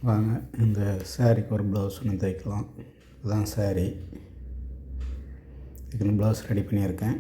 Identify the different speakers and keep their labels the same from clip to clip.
Speaker 1: வாங்க இந்த சாரீக்கு ஒரு ப்ளவுஸ் ஒன்று தைக்கலாம். இதுதான் சாரீ. இதுக்கு ப்ளவுஸ் ரெடி பண்ணியிருக்கேன்.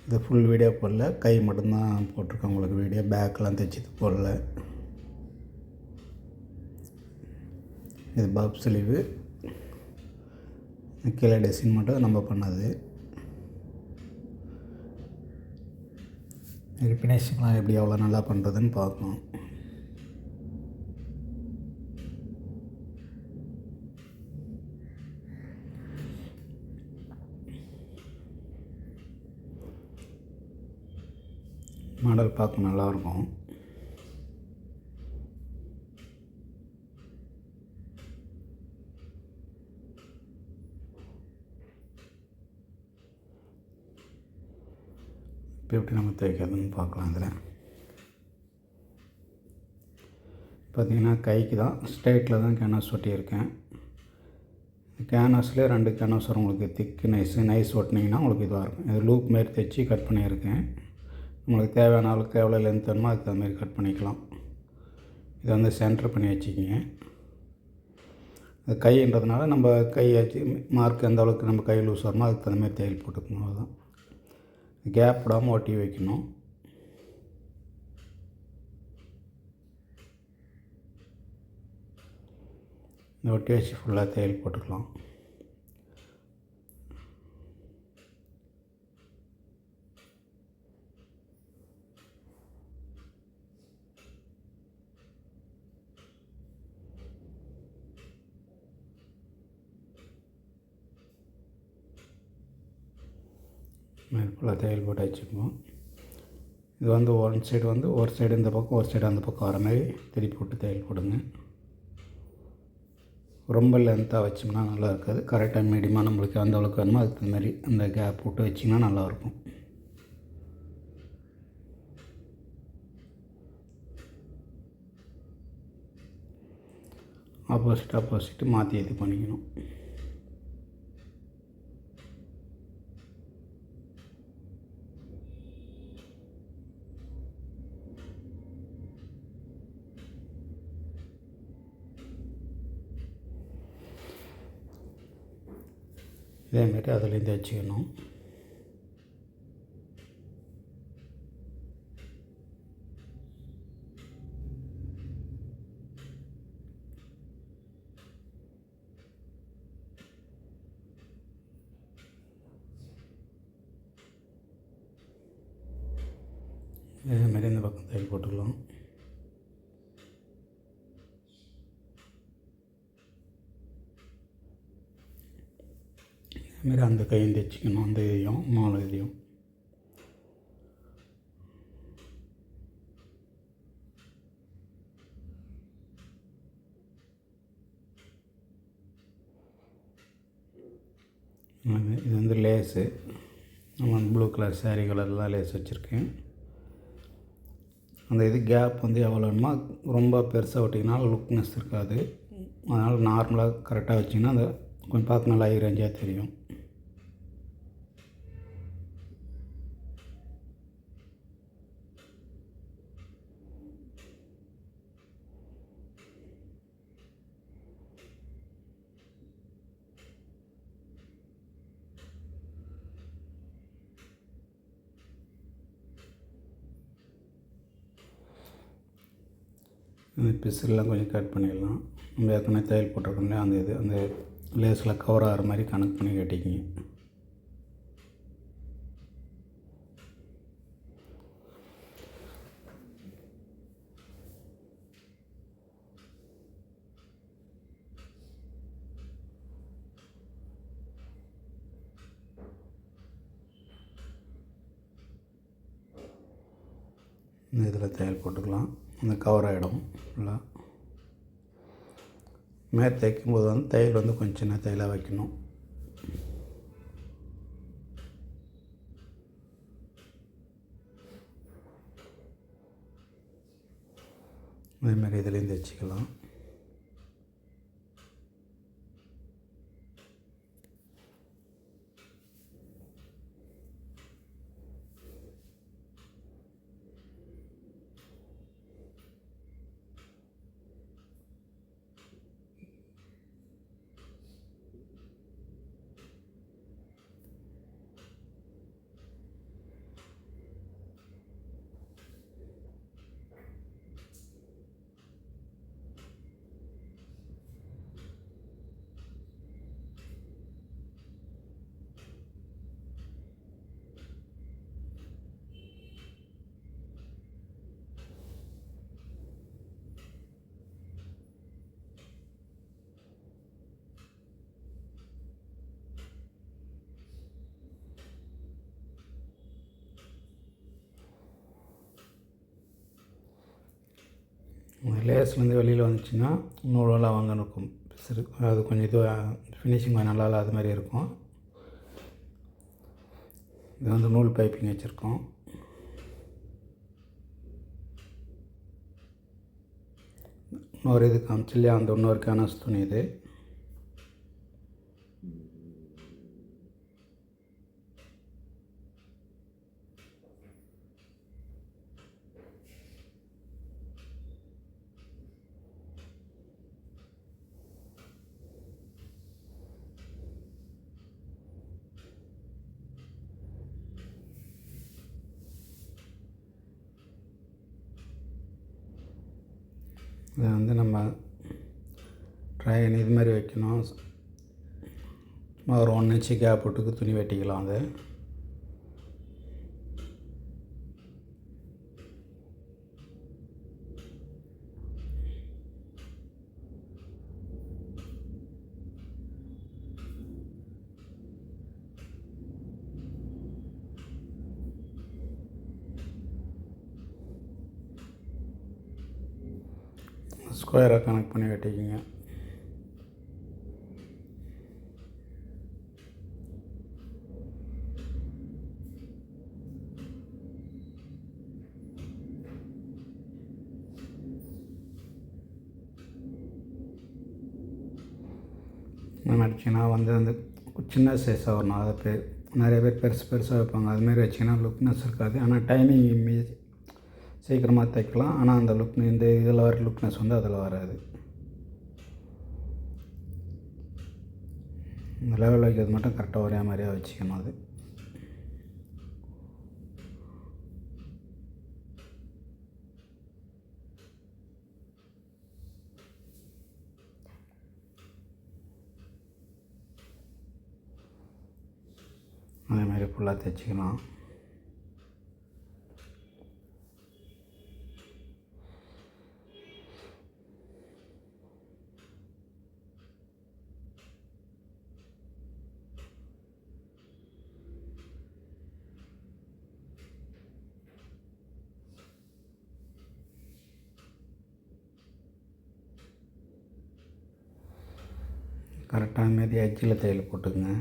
Speaker 1: இது ஃபுல் வீடியோ போடல, கை மட்டும்தான் போட்டிருக்கேன். உங்களுக்கு வீடியோ பேக்கெலாம் தைச்சது போடல. இது பப் ஸ்லீவு, கீழே டிசைன் மட்டும் நம்ம பண்ணது. இது ஃபினிஷிங்லாம் எப்படி எவ்வளோ நல்லா பண்ணுறதுன்னு பார்க்கணும். மாடல் பார்க்க நல்லாயிருக்கும். இப்போ எப்படி நம்ம தைக்கிறதுன்னு பார்க்கலாம். இதில் பார்த்திங்கன்னா கைக்கு தான் ஸ்ட்ரெயிட்டில் தான் கேன்வாஸ் ஒட்டியிருக்கேன். கேன்வாஸ்லேயே 2 கேன்வாஸ் வரும். உங்களுக்கு திக்கு நைஸ் ஒட்டினீங்கன்னா உங்களுக்கு இதுவாக இருக்கும். இது லூப் மாரி தைச்சி கட் பண்ணியிருக்கேன். உங்களுக்கு தேவையான அளவுக்கு எவ்வளோ லென்த் வேணுமோ அதுக்கு தகுந்த மாதிரி கட் பண்ணிக்கலாம். இதை வந்து சென்டர் பண்ணி வச்சுக்கிங்க. அது கைன்றதுனால நம்ம கை வச்சு மார்க் எந்த அளவுக்கு நம்ம கை லூஸ் வரணுமோ அதுக்கு தகுந்த மாதிரி தையல் போட்டுக்கணும். அதுதான் கேப் விடாமல் ஒட்டி வைக்கணும். இந்த ஒட்டி வச்சு ஃபுல்லாக தையல் போட்டுக்கலாம். ஃபுல்லாக தையல் போட்டு வச்சுக்கணும். இது வந்து ஒரு சைடு இந்த பக்கம், ஒரு சைடு அந்த பக்கம் வர மாதிரி திருப்பி போட்டு தையல் போடுங்க. ரொம்ப லென்த்தாக வச்சோம்னா நல்லா இருக்காது. கரெக்டாக மீடியமாக நம்மளுக்கு அந்த அளவுக்கு வேணுமோ அதுக்கு தகுந்த மாதிரி அந்த கேப் போட்டு வச்சிங்கன்னா நல்லாயிருக்கும். ஆப்போசிட்டு மாற்றி இது பண்ணிக்கணும். இதேமாரி அதுலேருந்து வச்சுக்கணும். இதேமாரி இந்த பக்கம் தையல் போட்டுக்கலாம். இதுமாரி அந்த கையும் தைச்சிக்கணும். அந்த இதையும் 4 இதையும் இது வந்து லேஸு. நம்ம ப்ளூ கலர் சாரீ கலர்லாம் லேஸ் வச்சுருக்கேன். அந்த இது கேப் வந்து எவ்வளோ வேணுமோ, ரொம்ப பெருசாக ஒட்டிங்கன்னா லுக்னஸ் இருக்காது. அதனால் நார்மலாக கரெக்டாக வச்சிங்கன்னா அந்த கொஞ்சம் பார்க்க நல்லா ரேஞ்சாக தெரியும். இந்த பிசுலாம் கொஞ்சம் கட் பண்ணிடலாம். நம்ம ஏற்கனவே தையல் போட்டிருக்கோம்ல அந்த லேஸில் கவர் ஆகிற மாதிரி கனெக்ட் பண்ணி கட்டிக்கிங்க. இந்த இதில் தையல் போட்டுக்கலாம். அந்த கவர் ஆகிடும் ஃபுல்லாக. மேலே தைக்கும்போது வந்து தையல் வந்து கொஞ்சம் சின்ன தையலாக வைக்கணும். அதேமாதிரி இதுலேயும் தைச்சிக்கலாம். லேஸ்லேருந்து வெளியில் வந்துச்சுன்னா நூலெல்லாம் வந்து இருக்கும், அது கொஞ்சம் இது ஃபினிஷிங் கொஞ்சம் நல்லா இல்லாத மாதிரி இருக்கும். இது வந்து நூல் பைப்பிங் வச்சுருக்கோம். இன்னொரு இது காமிச்சு இல்லையா, அந்த இன்னொரு கேனஸ் துணி இது. இதை வந்து நம்ம ட்ரைன் இது மாதிரி வைக்கணும். சும்மா ஒரு 1 இன்ச்சு கேப் விட்டுக்கு துணி வெட்டிக்கலாம். அது ஸ்கொயராக கனெக்ட் பண்ணி வெட்டிக்கிங்க. அடிச்சிங்கன்னா வந்து அந்த சின்ன சைஸாக வரணும். அதை நிறைய பேர் பெருசு பெருசாக வைப்பாங்க. அதுமாரி வச்சிங்கன்னா லுக்னஸ் இருக்காது. ஆனால் டைமிங் சீக்கிரமாக தைக்கலாம். ஆனால் அந்த இந்த இதில் வர லுக்னஸ் வந்து அதில் வராது. இந்த லெவல் வைக்கிறது மட்டும் கரெக்டாக ஒரே மாதிரியாக வச்சுக்கணும். அது அதேமாதிரி ஃபுல்லாக தைச்சிக்கலாம். கரெக்டாக மாரி எட்ஜில் தையல் போட்டுக்குங்க.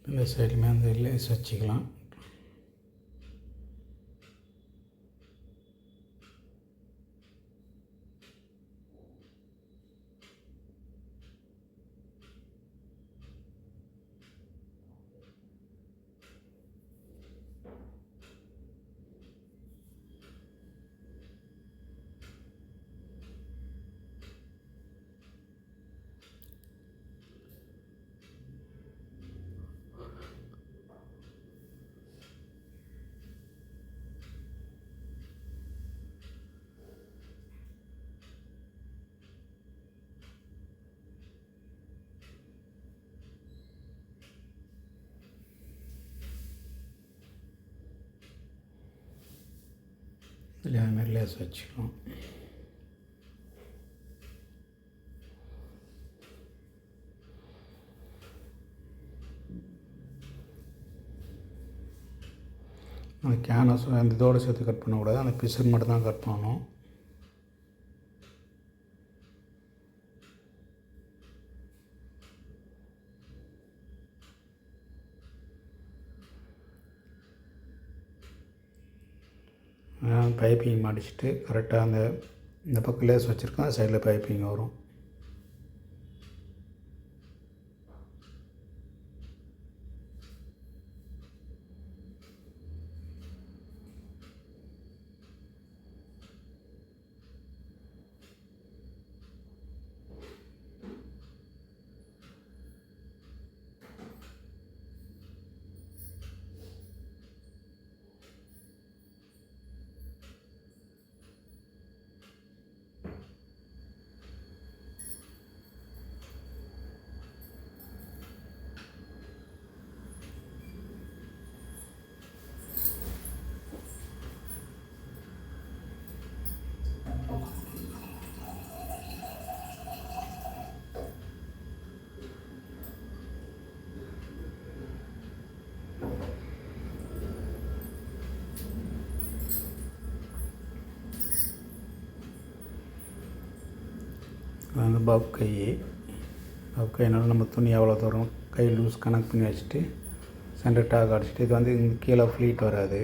Speaker 1: இந்த சைடுமே அந்த லேஸ் வச்சுக்கலாம். இதில் அதுமாதிரி லேஸ் வச்சுக்கலாம். அந்த கேனை அந்த இதோடு சேர்த்து கட் பண்ணக்கூடாது, அந்த பிசர் மட்டும் தான் கட் பண்ணணும். பைப்பிங் மாட்டிச்சிட்டு கரெக்டாக இந்த பக்கம் லேஸ் வச்சுருக்கோம், சைடில் பைப்பிங் வரும். அந்த பப் கையினால நம்ம துணி எவ்வளோ தூரம் கை லூஸ் கனெக்ட் பண்ணி வச்சுட்டு சென்டர் டாக் அடிச்சுட்டு, இது வந்து கீழே ஃப்ளீட் வராது.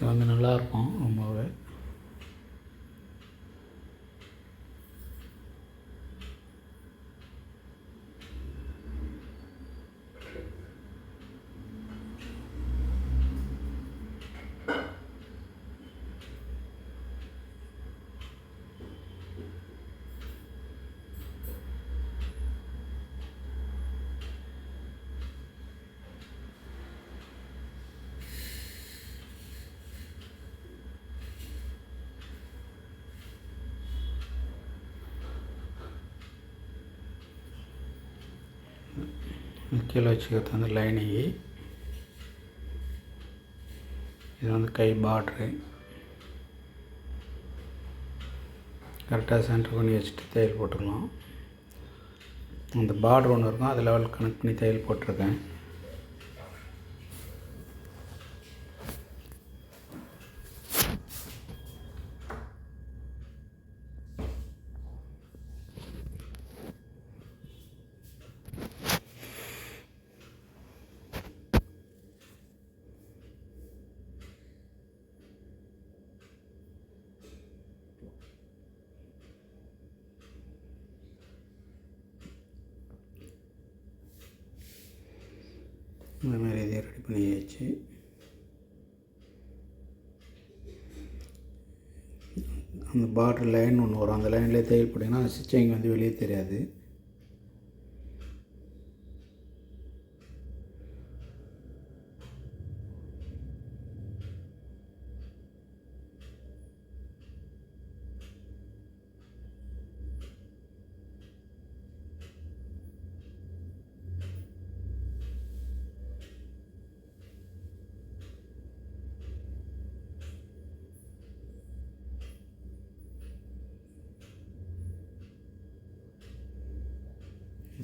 Speaker 1: இது வந்து நல்லாயிருக்கும் ரொம்பவே. கீழே வச்சுக்கிறது வந்து லைனிங்கு, இது வந்து கை பார்ட்ரு. கரெக்டாக சென்டர் பண்ணி வச்சுட்டு தையல் போட்டுக்கலாம். அந்த பார்டர் ஒன்று இருக்கும், அது லெவல் கனெக்ட் பண்ணி தையல் போட்டிருக்கேன். இந்த மாதிரி இதை ரெடி பண்ணியாச்சு. அந்த பார்டர் லைன் ஒன்று வரும், அந்த லைன்லேயே தையல் போட்டிங்கன்னா அந்த ஸ்டிச்சிங் வந்து வெளியே தெரியாது.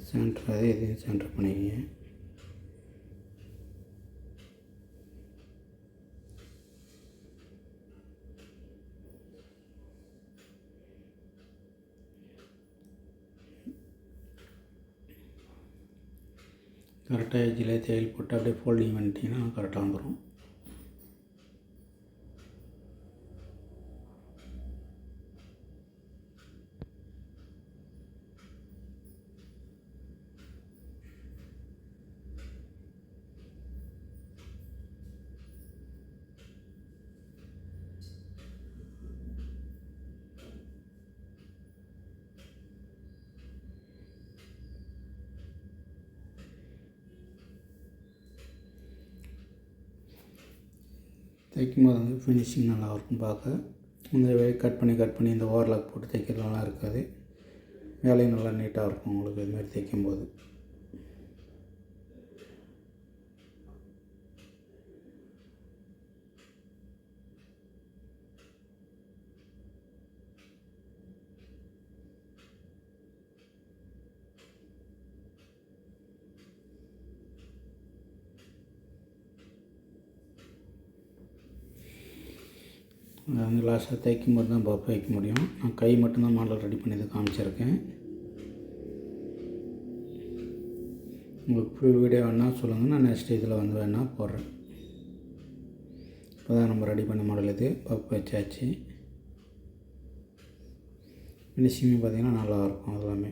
Speaker 1: சென்டர் அதே இது சென்டர் பண்ணிக்கிங்க. கரெக்டாக எஜ்ஜில் தையல் போட்டு அப்படியே ஃபோல்டிங் பண்ணிட்டீங்கன்னா கரெக்டாக வந்துடும். தைக்கும்போது வந்து ஃபினிஷிங் நல்லாயிருக்கும் பார்க்க. இந்த கட் பண்ணி இந்த ஓவர்லாக் போட்டு தைக்கிறதுலாம் இருக்காது. வேலையும் நல்லா நீட்டாக இருக்கும் உங்களுக்கு இதுமாரி தைக்கும்போது. அதை வந்து லாஸ்ட்டாக தைக்கும்போது தான் பஃப் வைக்க முடியும். நான் கை மட்டும்தான் மாடல் ரெடி பண்ணி இதை காமிச்சிருக்கேன். உங்களுக்கு ஃபுல் வீடியோ வேணால் சொல்லுங்கள், நான் நெக்ஸ்ட் இதில் வந்து வேணால் போடுறேன். இப்போ தான் நம்ம ரெடி பண்ண மாடல் இது. பஃப் வச்சாச்சு. ஃபினிஷிங்கும் பார்த்திங்கன்னா நல்லாயிருக்கும் எல்லாமே.